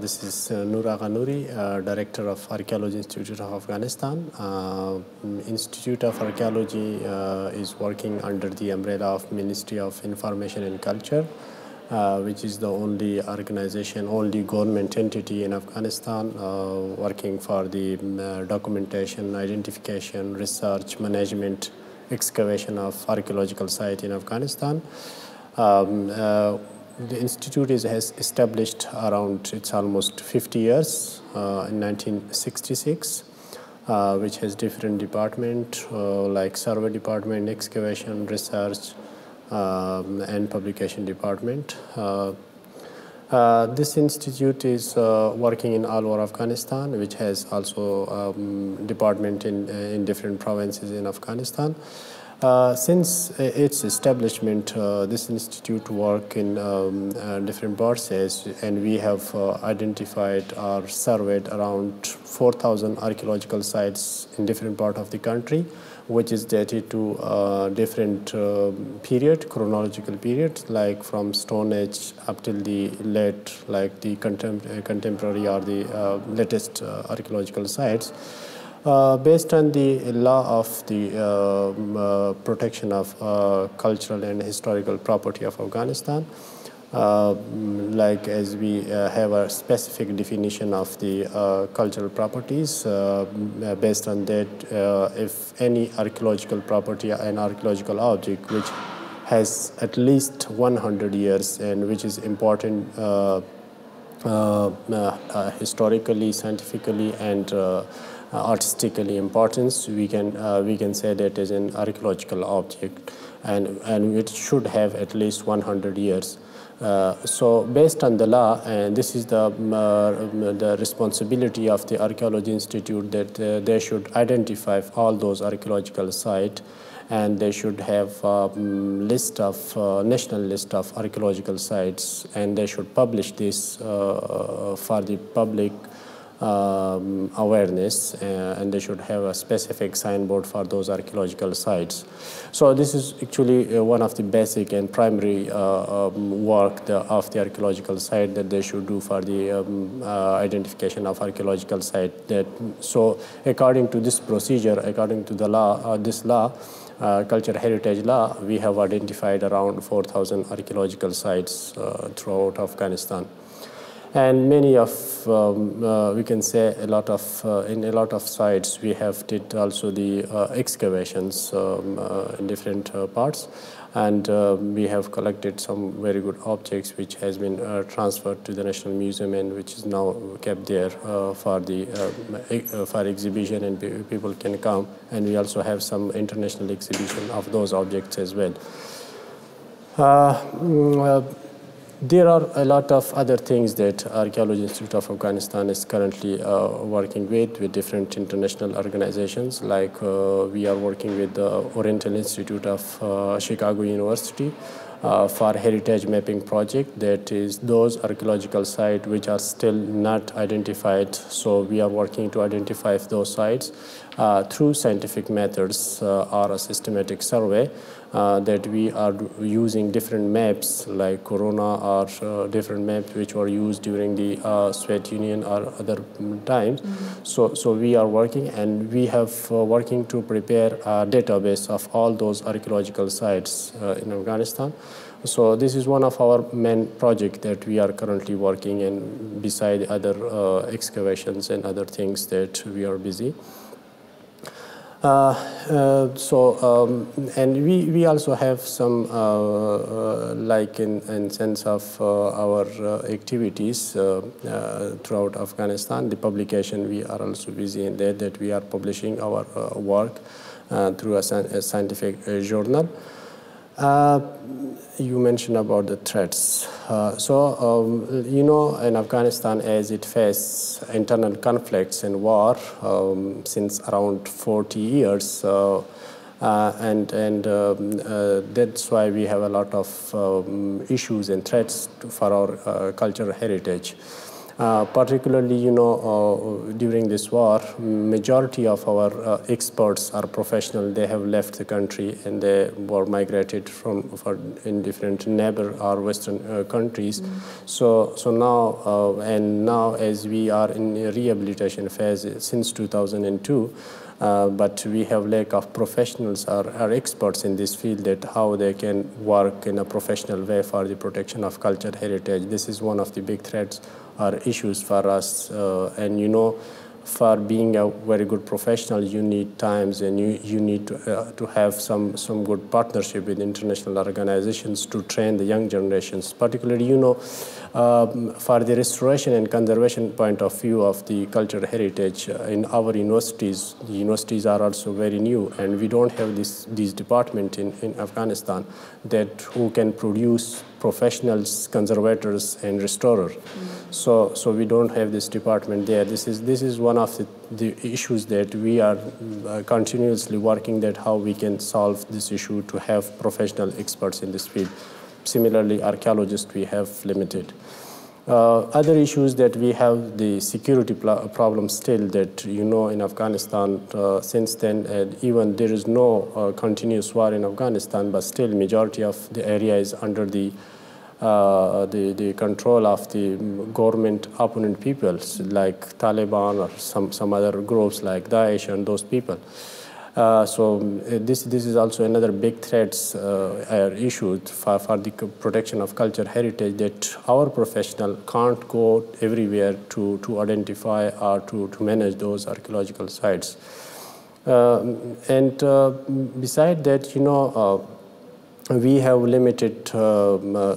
This is Noor Agha Noori, Director of Archaeology Institute of Afghanistan. Institute of Archaeology is working under the umbrella of Ministry of Information and Culture, which is the only organization, only government entity in Afghanistan working for the documentation, identification, research, management, excavation of archaeological sites in Afghanistan. The institute has established around, it's almost 50 years, in 1966, which has different departments like survey department, excavation, research, and publication department. This institute is working in all over Afghanistan, which has also department in different provinces in Afghanistan. Since its establishment, this institute work in different processes, and we have identified or surveyed around 4,000 archaeological sites in different parts of the country, which is dated to different period, chronological periods, like from Stone Age up till the late, like the contemporary or the latest archaeological sites. Based on the law of the protection of cultural and historical property of Afghanistan, like as we have a specific definition of the cultural properties, based on that, if any archaeological property, an archaeological object which has at least 100 years and which is important historically, scientifically, and artistically importance, we can say that is an archaeological object, and it should have at least 100 years. So based on the law, and this is the responsibility of the Archaeology Institute, that they should identify all those archaeological sites, and they should have list of national list of archaeological sites, and they should publish this for the public awareness, and they should have a specific signboard for those archaeological sites. So this is actually one of the basic and primary work of the archaeological site that they should do for the identification of archaeological site. So according to this procedure, according to the law, this law, cultural heritage law, we have identified around 4,000 archaeological sites throughout Afghanistan. And many of, we can say a lot of, in a lot of sites, we have did also the excavations in different parts, and we have collected some very good objects which has been transferred to the National Museum, and which is now kept there for the for exhibition, and people can come, and we also have some international exhibition of those objects as well. There are a lot of other things that Archaeology Institute of Afghanistan is currently working with different international organizations. Like we are working with the Oriental Institute of Chicago University for heritage mapping project. That is those archaeological sites which are still not identified. So we are working to identify those sites through scientific methods or a systematic survey. That we are using different maps like Corona or different maps which were used during the Soviet Union or other times. So we are working, and we have working to prepare a database of all those archaeological sites in Afghanistan. So this is one of our main projects that we are currently working, and beside other excavations and other things that we are busy. And we also have some like in sense of our activities throughout Afghanistan. The publication, we are also busy in that we are publishing our work through a scientific journal. You mentioned about the threats. You know, in Afghanistan, as it faces internal conflicts and war since around 40 years, and that's why we have a lot of issues and threats for our cultural heritage. Particularly, during this war, majority of our experts are professional. They have left the country and they were migrated in different neighbor or Western countries. So now as we are in a rehabilitation phase since 2002, but we have lack of professionals or experts in this field that how they can work in a professional way for the protection of cultural heritage. This is one of the big threats or issues for us. And for being a very good professional, you need times and you need to have some good partnership with international organizations to train the young generations. Particularly, for the restoration and conservation point of view of the cultural heritage in our universities, the universities are also very new, and we don't have these department in Afghanistan that who can produce professionals, conservators, and restorers. So we don't have this department there. This is one of the issues that we are continuously working that how we can solve this issue to have professional experts in this field. Similarly, archaeologists we have limited. Other issues that we have the security problem still that in Afghanistan since then, even there is no continuous war in Afghanistan, but still majority of the area is under the control of the government opponent peoples like Taliban or some other groups like Daesh and those people. So this is also another big threat issue for the protection of cultural heritage, that our professional can't go everywhere to identify or to manage those archaeological sites. And beside that, we have limited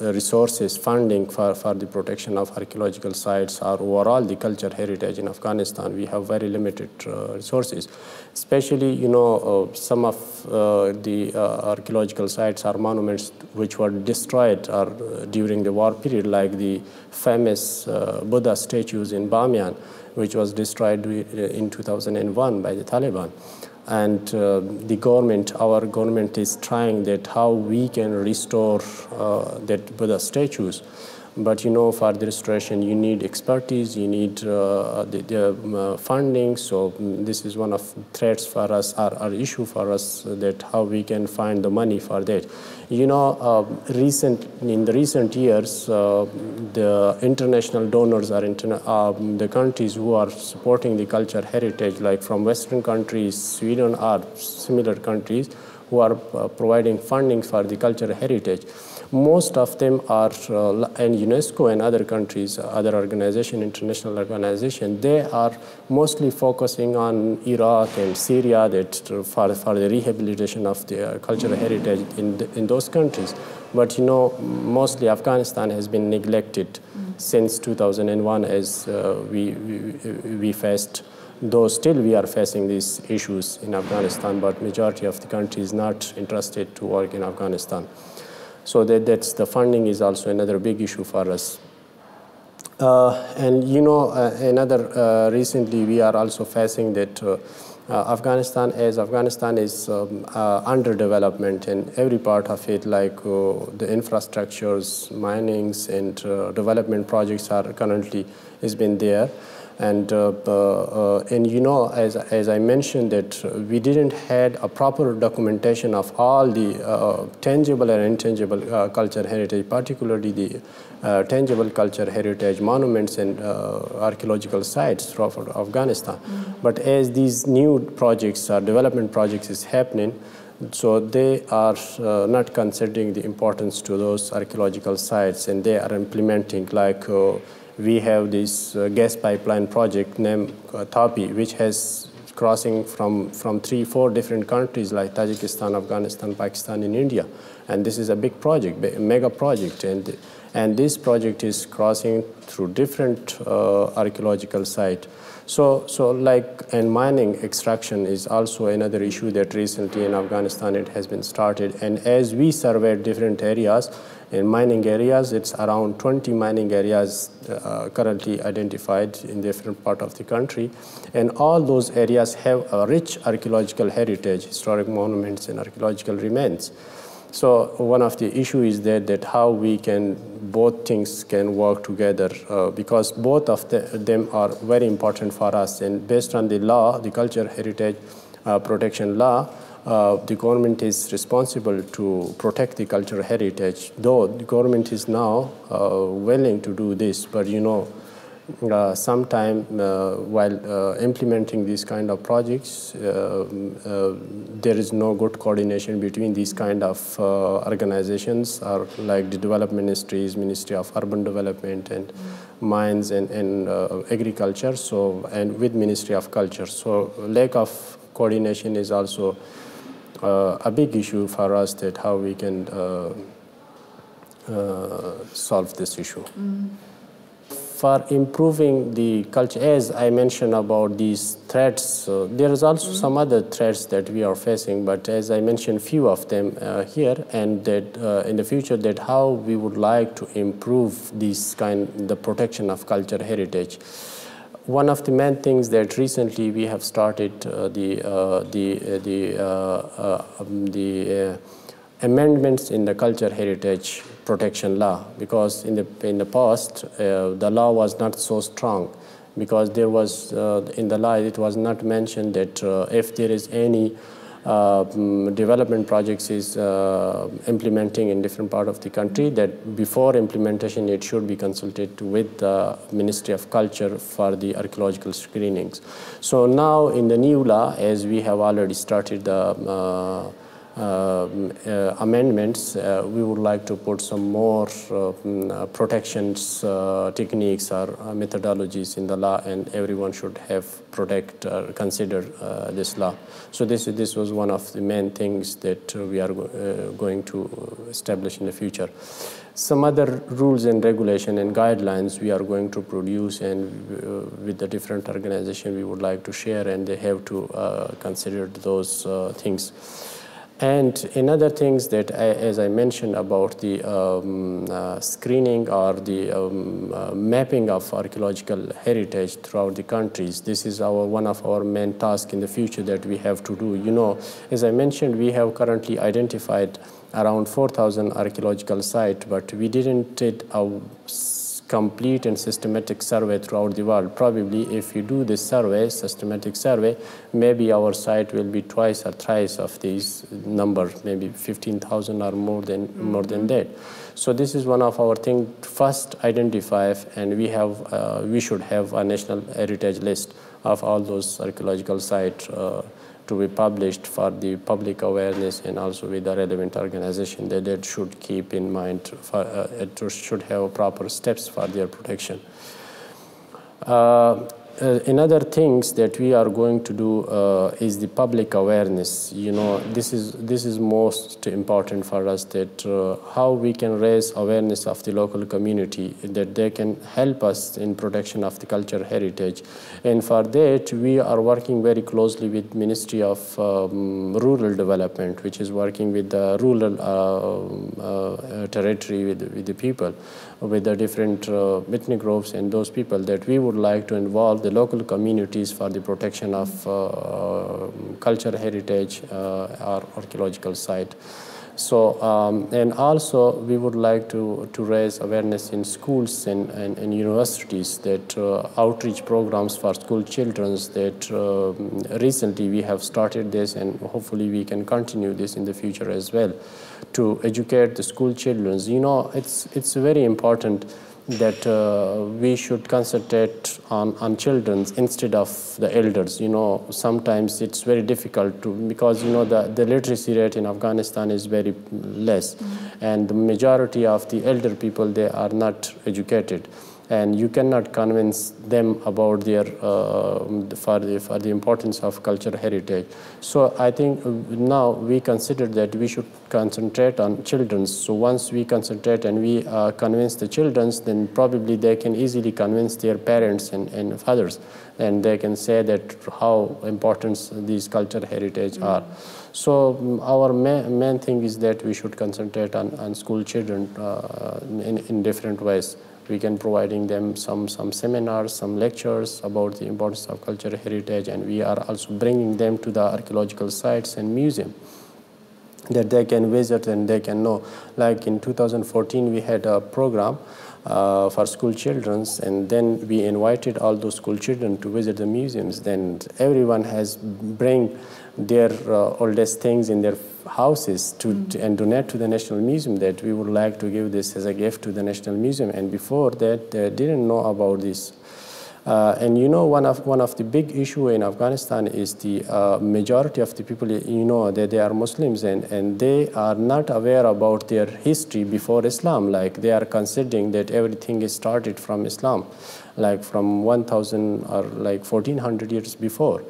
resources, funding for the protection of archaeological sites or overall the cultural heritage in Afghanistan. We have very limited resources. Especially, some of the archaeological sites or monuments which were destroyed during the war period, like the famous Buddha statues in Bamiyan, which was destroyed in 2001 by the Taliban. And our government is trying that how we can restore that Buddha statues. But for the restoration, you need expertise, you need the funding. So this is one of threats for us, our issue for us, that how we can find the money for that. In the recent years, the international donors are the countries who are supporting the cultural heritage, like from Western countries, Sweden or similar countries, who are providing funding for the cultural heritage. Most of them are, and UNESCO and other countries, other organizations, international organizations, they are mostly focusing on Iraq and Syria that for the rehabilitation of the cultural heritage in those countries. But mostly Afghanistan has been neglected since 2001 as we faced. Though still we are facing these issues in Afghanistan, but majority of the country is not interested to work in Afghanistan. So that's the funding is also another big issue for us. And another recently we are also facing that Afghanistan is under development in every part of it, like the infrastructures, minings, and development projects are currently has been there. And as I mentioned, that we didn't had a proper documentation of all the tangible and intangible cultural heritage, particularly the tangible cultural heritage monuments and archaeological sites throughout Afghanistan. But as these new projects, development projects is happening, so they are not considering the importance to those archaeological sites, and they are implementing like we have this gas pipeline project named TAPI, which has crossing from 3-4 different countries like Tajikistan, Afghanistan, Pakistan, and India. And this is a big project, mega project. And this project is crossing through different archaeological sites. So and mining extraction is also another issue that recently in Afghanistan it has been started. And as we surveyed different areas, in mining areas, it's around 20 mining areas currently identified in different part of the country. And all those areas have a rich archaeological heritage, historic monuments and archaeological remains. So one of the issues is that how we can both things can work together because both of them are very important for us. And based on the law, the culture heritage protection law, the government is responsible to protect the cultural heritage, though the government is now willing to do this. But sometime while implementing these kind of projects, there is no good coordination between these kind of organizations, or like the development ministries, Ministry of Urban Development and Mines and Agriculture, and with Ministry of Culture. So lack of coordination is also a big issue for us, that how we can solve this issue. For improving the culture, as I mentioned about these threats, there is also some other threats that we are facing, but as I mentioned few of them here, and that in the future, that how we would like to improve the protection of cultural heritage. One of the main things that recently we have started the amendments in the cultural heritage protection law, because in the past the law was not so strong, because there was in the law it was not mentioned that if there is any development projects is implementing in different part of the country, that before implementation it should be consulted with the Ministry of Culture for the archaeological screenings. So now in the new law, as we have already started the amendments, we would like to put some more protections techniques or methodologies in the law, and everyone should have consider this law. So this was one of the main things that we are going to establish in the future. Some other rules and regulation and guidelines we are going to produce, and with the different organizations we would like to share, and they have to consider those things. And another things that, as I mentioned about the screening or the mapping of archaeological heritage throughout the countries, this is one of our main tasks in the future that we have to do. As I mentioned, we have currently identified around 4,000 archaeological sites, but we didn't did a complete and systematic survey throughout the world. Probably if you do this survey, systematic survey, maybe our site will be twice or thrice of these numbers, maybe 15,000 or more than that. So this is one of our things. First identify, and we should have a national heritage list of all those archaeological sites to be published for the public awareness, and also with the relevant organization that should keep in mind, it should have proper steps for their protection. Another things that we are going to do is the public awareness. This is most important for us, that how we can raise awareness of the local community, that they can help us in protection of the cultural heritage. And for that, we are working very closely with Ministry of Rural Development, which is working with the rural territory, with the people, with the different ethnic groups and those people, that we would like to involve the local communities for the protection of cultural heritage or archaeological site. So, and also we would like to raise awareness in schools and universities, that outreach programs for school children, that recently we have started this, and hopefully we can continue this in the future as well, to educate the school children. It's very important that we should concentrate on children instead of the elders. Sometimes it's very difficult because the literacy rate in Afghanistan is very less, and the majority of the elder people, they are not educated, and you cannot convince them about their for the importance of cultural heritage. So I think now we consider that we should concentrate on children. So once we concentrate and we convince the children, then probably they can easily convince their parents and fathers, and they can say that how important these cultural heritage are. So our main thing is that we should concentrate on school children in different ways. We can providing them some seminars, some lectures about the importance of cultural heritage, and we are also bringing them to the archaeological sites and museum. that they can visit and they can know. Like in 2014, we had a program for school children, and then we invited all those school children to visit the museums. Then everyone has bring their oldest things in their houses and donate to the National Museum, that we would like to give this as a gift to the National Museum. And before that, they didn't know about this. And you know, one of the big issue in Afghanistan is the majority of the people, you know, that they are Muslims, and they are not aware about their history before Islam. Like, they are considering that everything is started from Islam, like from 1000 or like 1400 years before.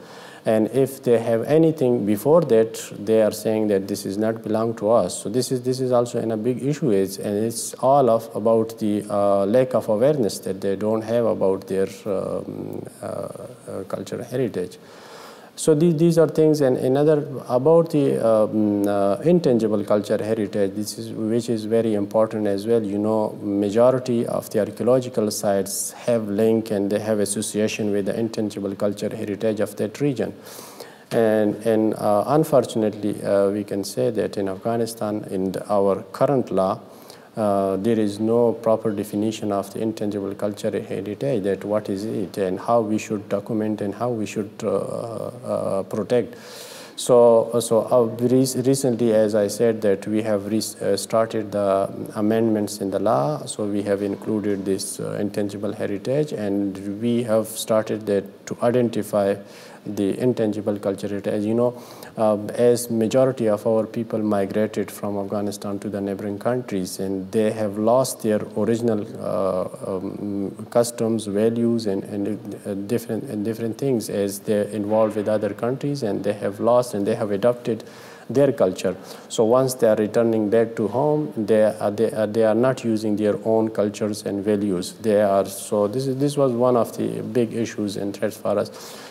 And if they have anything before that, they are saying that this is not belong to us. So this is also a big issue, and it's all about the lack of awareness that they don't have about their cultural heritage. So these are things, and another about the intangible culture heritage, which is very important as well. You know, majority of the archaeological sites have link and they have association with the intangible culture heritage of that region. And unfortunately, we can say that in Afghanistan, in our current law, there is no proper definition of the intangible cultural heritage, that what is it and how we should document and how we should protect. So recently, as I said, that we have started the amendments in the law. So we have included this intangible heritage, and we have started that to identify the intangible culture heritage. You know, as majority of our people migrated from Afghanistan to the neighboring countries, and they have lost their original customs, values, and different things as they involved with other countries, and they have lost and they have adopted their culture. So once they are returning back to home, they are not using their own cultures and values. So this was one of the big issues and threats for us.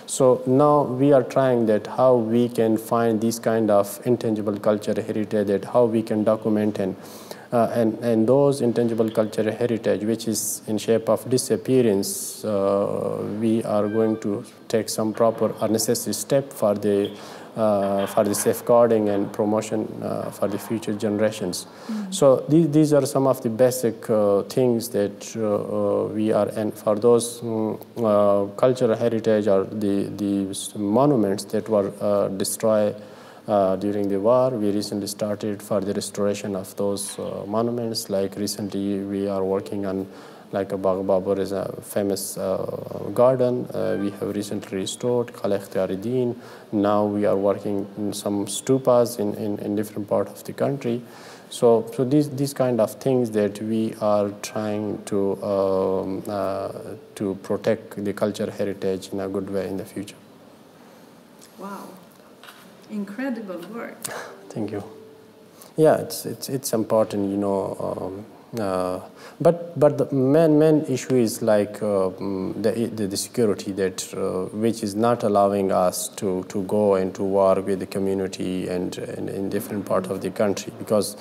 So now we are trying that how we can find this kind of intangible culture heritage, that how we can document and those intangible cultural heritage, which is in shape of disappearance, we are going to take some proper or necessary step for the safeguarding and promotion for the future generations. So these are some of the basic things that we are, and for those cultural heritage or the monuments that were destroyed during the war, we recently started for the restoration of those monuments. Like recently, we are working on, like a Bagh Babur is a famous garden. We have recently restored Khala Ikhtiyar-e-Din. Now we are working in some stupas in different parts of the country. So these kind of things that we are trying to protect the cultural heritage in a good way in the future. Wow, incredible work. Thank you. Yeah, it's important, you know. But the main issue is like the security, that which is not allowing us to go and to work with the community and in different parts of the country, because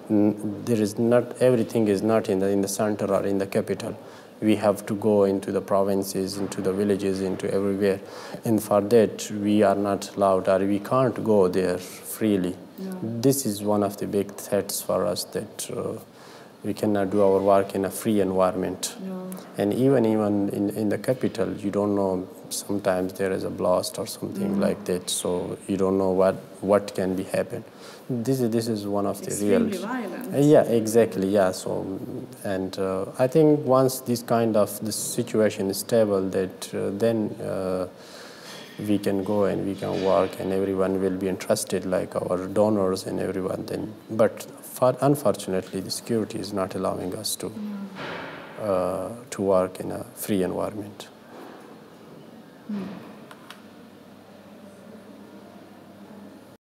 there is not, everything is not in the center or in the capital. We have to go into the provinces, into the villages, into everywhere, and for that we are not allowed, or we can't go there freely. No. This is one of the big threats for us, that we cannot do our work in a free environment. No. And even in the capital, you don't know, sometimes there is a blast or something like that, so you don't know what can be happen. This is one of the real... Extremely violent. Yeah, exactly, yeah. So, and I think once this kind of this situation is stable, that then we can go and we can work, and everyone will be interested, like our donors and everyone then. But unfortunately, the security is not allowing us to work in a free environment. Mm.